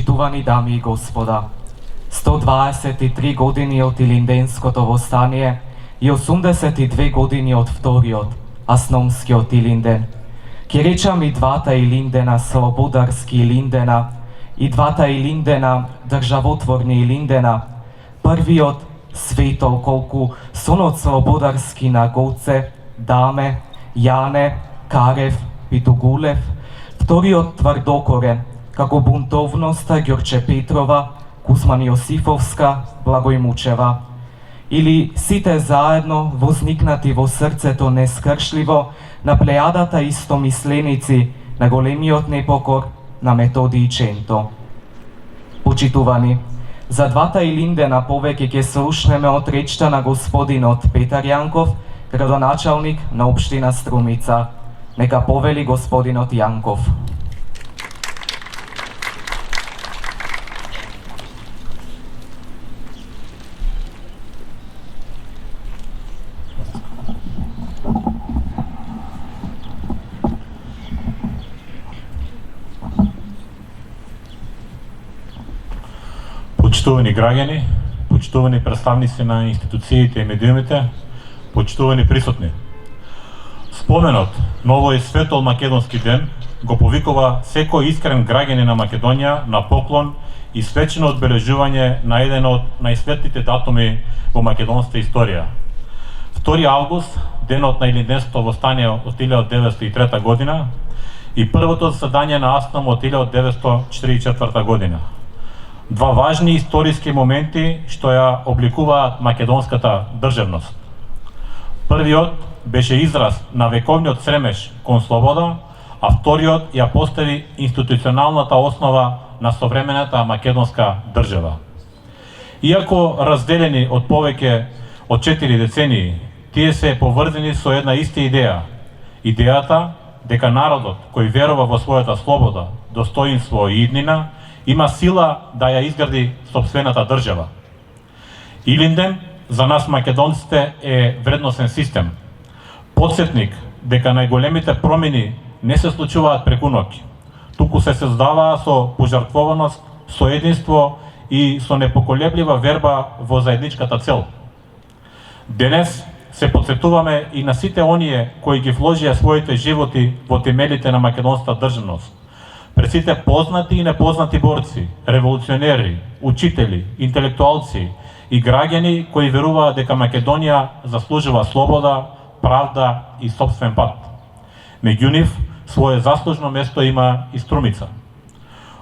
Почитувани дами и господа, 123 години од Илинденското востание и 82 години од вториот, Асномскиот Илинден. Ке речам и двата Илиндена, слободарски Илиндена, и двата Илиндена, државотворни Илиндена. Првиот свето колку сонот слободарски на Гоце, Даме, Јане, Карев, Питогулев. Вториот тврдокорен, како бунтовноста Ѓорче Петрова, Кузман Јосифовска, Благој Мучева. Или сите заедно возникнати во срцето нескршливо на плејадата истомисленици на големиот непокор на Методи и Ченто. Почитувани, за двата Илиндена повеќе ќе слушнеме од речта на господинот Петар Јанков, градоначалник на општина Струмица. Нека повели господинот Јанков. Почитувани граѓани, почитувани представници на институциите и медиумите, почитувани присутни. Споменот на овој светол македонски ден го повикува секој искрен граѓанин на Македонија на поклон и свечено одбележување на еден од најсветлите датуми во македонската историја. 2 август, денот на Илинденското востание од 1903 година и првото заседање на Аснам од 1944 година. Два важни историски моменти што ја обликуваат македонската државност. Првиот беше израз на вековниот стремеж кон слобода, а вториот ја постави институционалната основа на современата македонска држава. Иако разделени од повеќе од 4 децении, тие се поврзани со една иста идеја. Идејата дека народот кој верува во својата слобода, достоинство и иднина, има сила да ја изгради сопствената држава. Илинден за нас македонците е вредносен систем. Подсетник дека најголемите промени не се случуваат преку ноќ, туку се создаваа со пожртвованост, со единство и со непоколеблива верба во заедничката цел. Денес се подсетуваме и на сите оние кои ги вложија своите животи во темелите на македонската државност. Пред сите познати и непознати борци, револуционери, учители, интелектуалци и граѓани кои веруваат дека Македонија заслужува слобода, правда и собствен пат. Меѓу нив, свое заслужно место има и Струмица.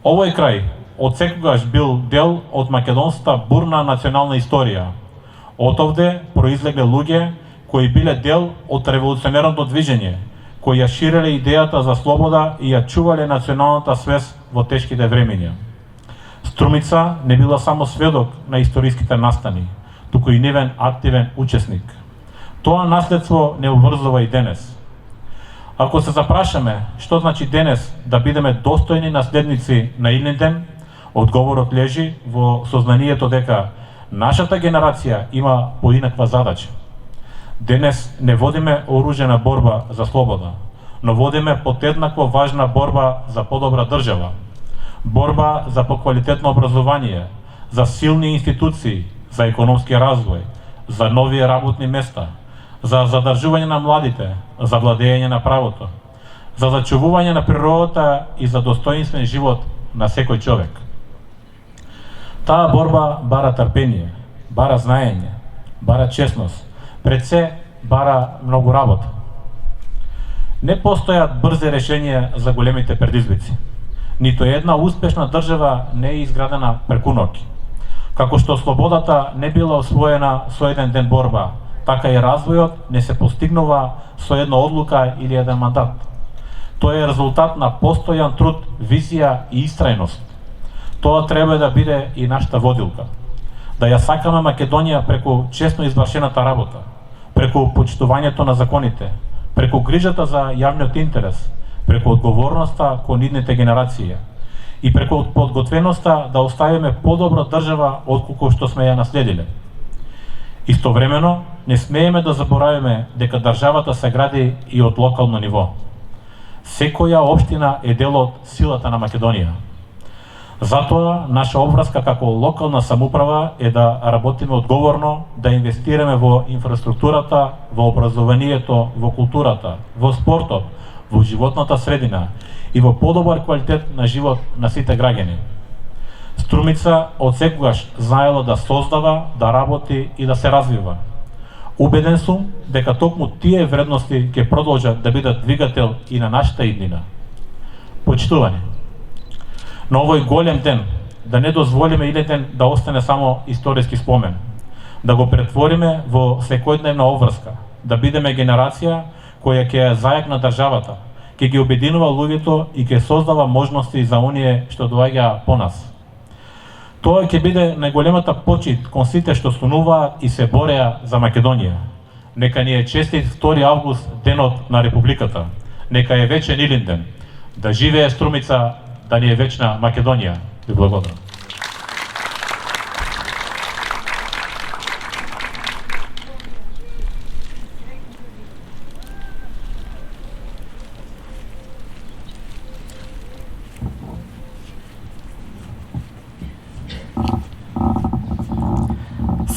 Овој крај отсекогаш бил дел од македонската бурна национална историја. Отовде произлегле луѓе кои биле дел од револуционерното движење, кои ја ширеле идејата за слобода и ја чувале националната свест во тешките времиња. Струмица не била само сведок на историските настани, туку и нивен активен учесник. Тоа наследство не уврзува и денес. Ако се запрашаме што значи денес да бидеме достојни наследници на Илинден, одговорот лежи во сознанието дека нашата генерација има поинаква задача. Денес не водиме оружена борба за слобода, но водиме подеднакво важна борба за подобра држава, борба за поквалитетно образование, за силни институции, за економски развој, за нови работни места, за задржување на младите, за владење на правото, за зачувување на природата и за достоинствен живот на секој човек. Таа борба бара трпение, бара знаење, бара честност, пред се бара многу работа. Не постојат брзи решенија за големите предизвици. Нито една успешна држава не е изградена преку ноќ. Како што слободата не била освоена со еден ден борба, така и развојот не се постигнува со една одлука или еден мандат. Тоа е резултат на постојан труд, визија и истрајност. Тоа треба да биде и нашата водилка. Да ја сакаме Македонија преку честно извршената работа, преку почитувањето на законите, преку грижата за јавниот интерес, преку одговорноста кон идните генерации и преку подготвеноста да оставиме подобра држава отколку што сме ја наследиле. Истовремено, не смееме да заборавиме дека државата се гради и од локално ниво. Секоја општина е дел од силата на Македонија. Затоа, наша обврска како локална самоуправа е да работиме одговорно, да инвестираме во инфраструктурата, во образованието, во културата, во спортот, во животната средина и во подобар квалитет на живот на сите граѓани. Струмица од секогаш знаело да создава, да работи и да се развива. Убеден сум дека токму тие вредности ќе продолжат да бидат двигател и на нашата иднина. Почитувани, на овој голем ден да не дозволиме иден да остане само историски спомен, да го претвориме во секојдневна обврска, да бидеме генерација која ќе ја зајакна државата, ќе ги обединува луѓето и ќе создава можности за оние што доаѓаа по нас. Тоа ќе биде најголемата почит кон сите што стануваат и се бореа за Македонија. Нека ни е честит 2 август, денот на Републиката. Нека е вечен Илинден. Да живее Струмица, да ни е вечна Македонија. Ви благодарам.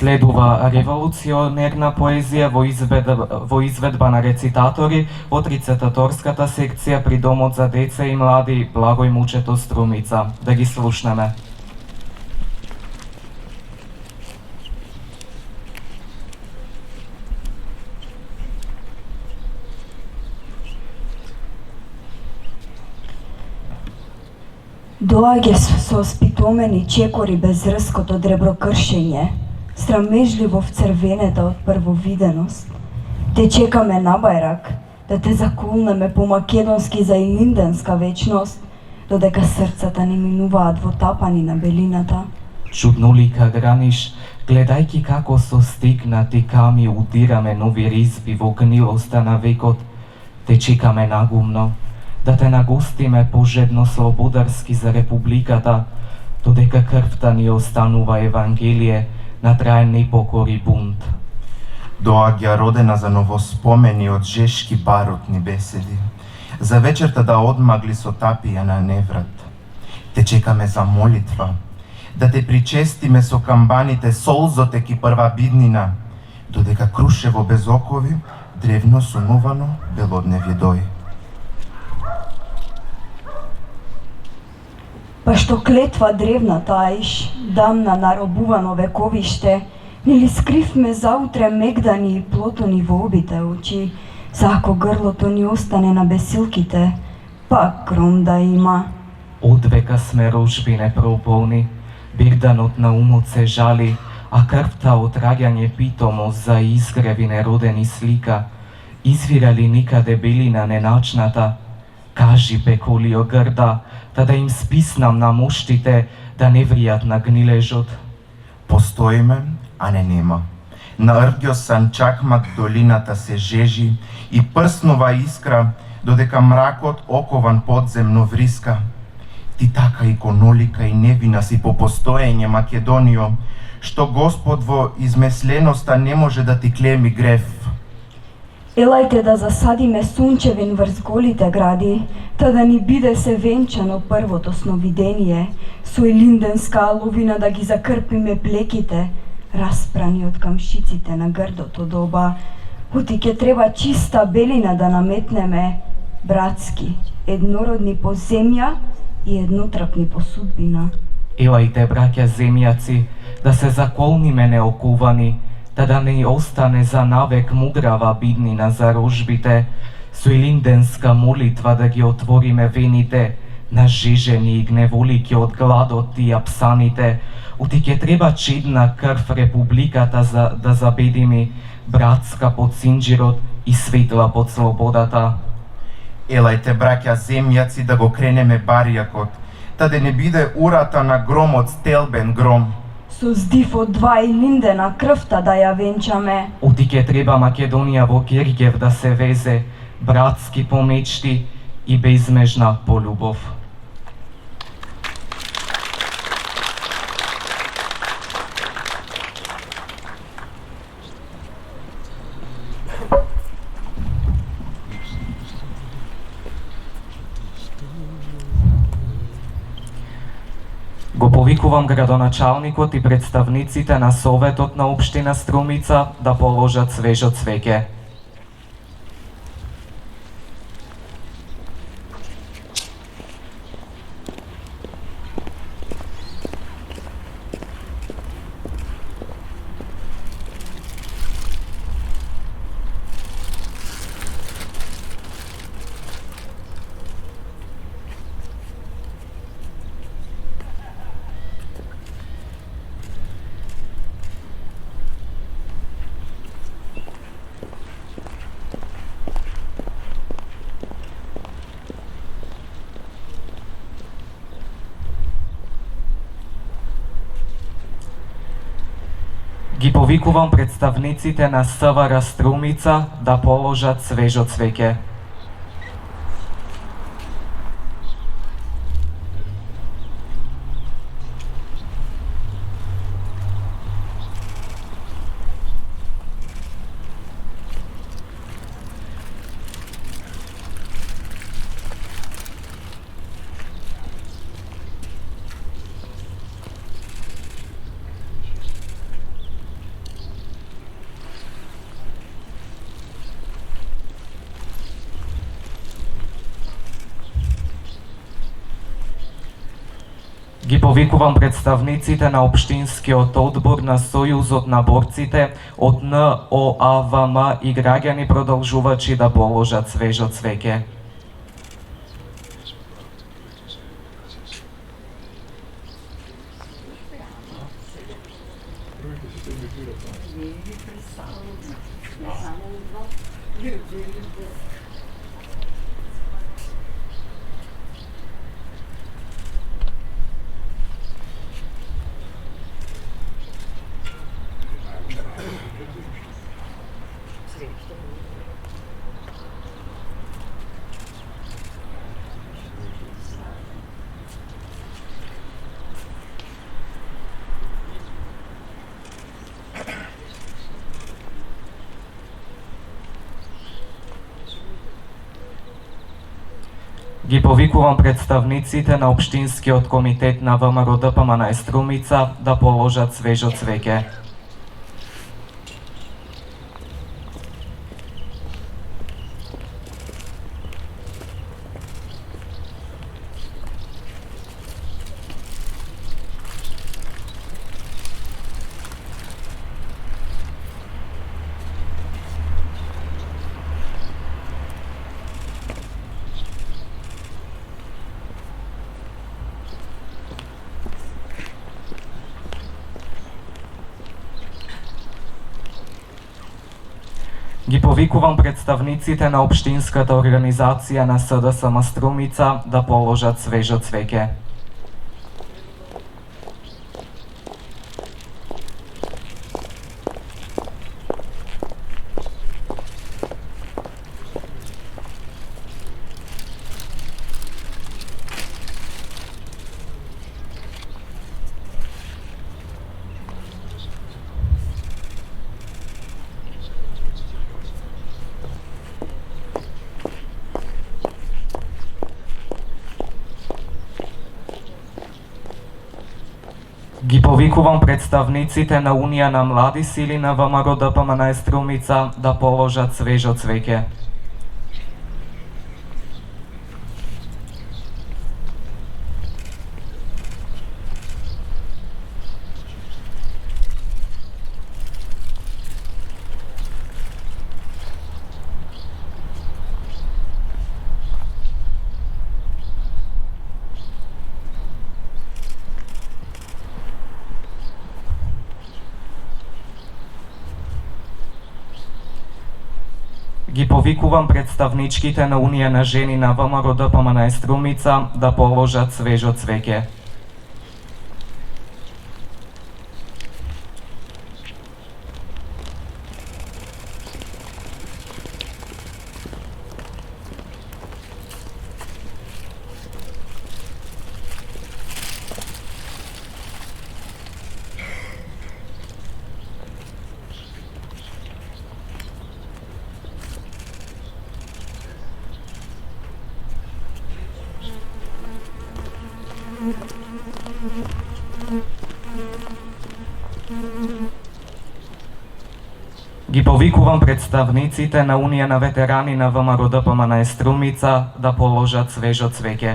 Следува револуционерна поезија во изведба на рецитатори од рецитаторската секција при Домот за деца и млади Благој Мучето Струмица. Да ги слушнеме. Доаѓа со спитомени чекори без рското дреброкршење, срамежливо вцрвенета од првовиденост. Те чекаме на бајрак, да те заколнеме по македонски за илинденска вечност, додека срцата ни минуваат во тапани на белината. Чуднолика граниш, гледајки како со стигнати ками удираме нови ризби во гнилоста на векот, те чекаме нагумно, да те нагостиме пожедно слободарски за Републиката, додека крвта ни останува Евангелие на траен непокор и бунт. Доаѓа родена за новоспомени од жешки барутни беседи, за вечерта да одмагли со тапија на неврат. Те чекаме за молитва, да те причестиме со камбаните солзотеки прва биднина, додека крушево без окови, древно сумувано белодневје дој. Па што клетва древна таиш, дамна наробувано вековиште, нели скривме заутре мегдани и плотони во обите очи, за ако грлото ни остане на бесилките, пак гром да има. Одвека сме рожбине прополни, бирданот на умот се жали, а крвта од раѓање питомост за изгреви неродени слика, извирали никаде белина неначната, кажи пеколио грда, да им списнам на моштите, да не вријат на гнилежот. Постоиме, а не нема. На рѓо санчакмак долината се жежи и прснова искра, додека мракот окован подземно вриска. Ти така иконолика и невина си по постоење Македонио, што Господ во измесленоста не може да ти клеми грев. Елајте да засадиме сунчевин врз голите гради, та да ни биде се венчано првото сновидение, со илинденска аловина да ги закрпиме плеките, распрани од камшиците на грдото доба, оти ќе треба чиста белина да наметнеме, братски, еднородни по земја и еднотрапни по судбина. Елајте, браќа земјаци, да се заколниме неокувани, да не остане за навек мудрава биднина за рожбите, со илинденска молитва да ги отвориме вените, нажежени и гневолики од гладот и апсаните, оти ќе треба чедна крв Републиката да забедими, братска под синџирот и светла под слободата. Елајте, браќа земјаци, да го кренеме барјакот, та да не биде урата на громот стелбен гром. Со здив од 2 илиндена крвта да ја венчаме. Оти ќе треба Македонија во Гергев да се везе, братски по мечти и безмежна по љубов. Го повикувам градоначалникот и представниците на Советот на општина Струмица да положат свежо цвеќе. Ги повикувам представниците на СВР Струмица да положат свежо цвеќе. Ги повикувам представниците на Општинскиот одбор на Сојузот на борците од НОАВМ и граѓани продолжувачи да положат свежо цвеќе. Ги повикувам представниците на Општинскиот комитет на ВМРО ДПМН Струмица да положат свежо цвеќе. Ги повикувам представниците на Општинската организација на СДСМ Струмица да положат свежо цвеќе. Ги повикувам представниците на Унија на млади сили на ВМРО ДПМН Струмица да положат свежо цвеќе. Ги повикувам представничките на Унија на жени на ВМРО ДПМН Струмица да положат свежо цвеќе. Mm-hmm. Ги повикувам представниците на Унија на ветерани на ВМРО ДПМН Струмица да положат свежо цвеќе.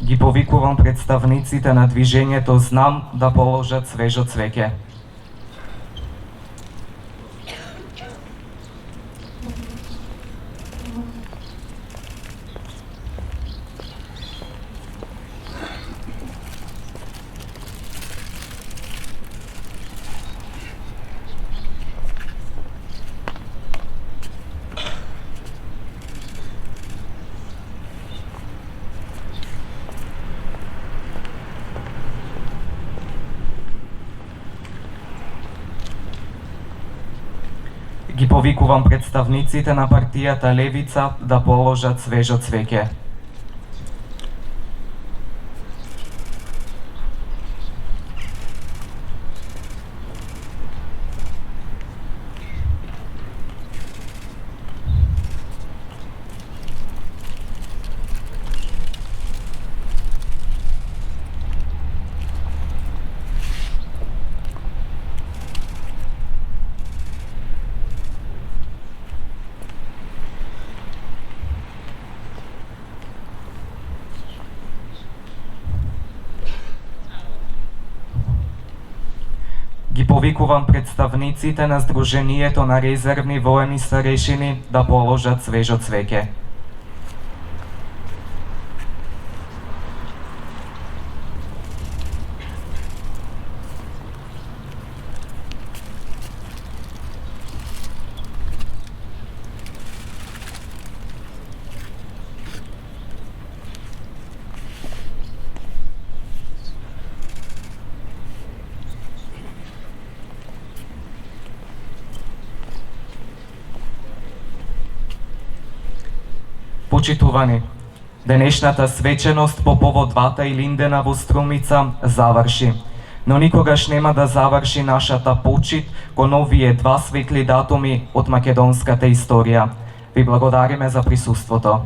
Ги повикувам представниците на движењето Знам да положат свежо цвеќе. Ги повикувам представниците на партијата Левица да положат свежо цвеќе. Ги повикувам представниците на Сдруженијето на резервни воени старешини да положат свежо цвеќе. Почитувани, денешната свеченост по повод Вата Илиндена во Струмица заврши, но никогаш нема да заврши нашата почит кон овие два светли датуми од македонската историја. Ви благодариме за присуството.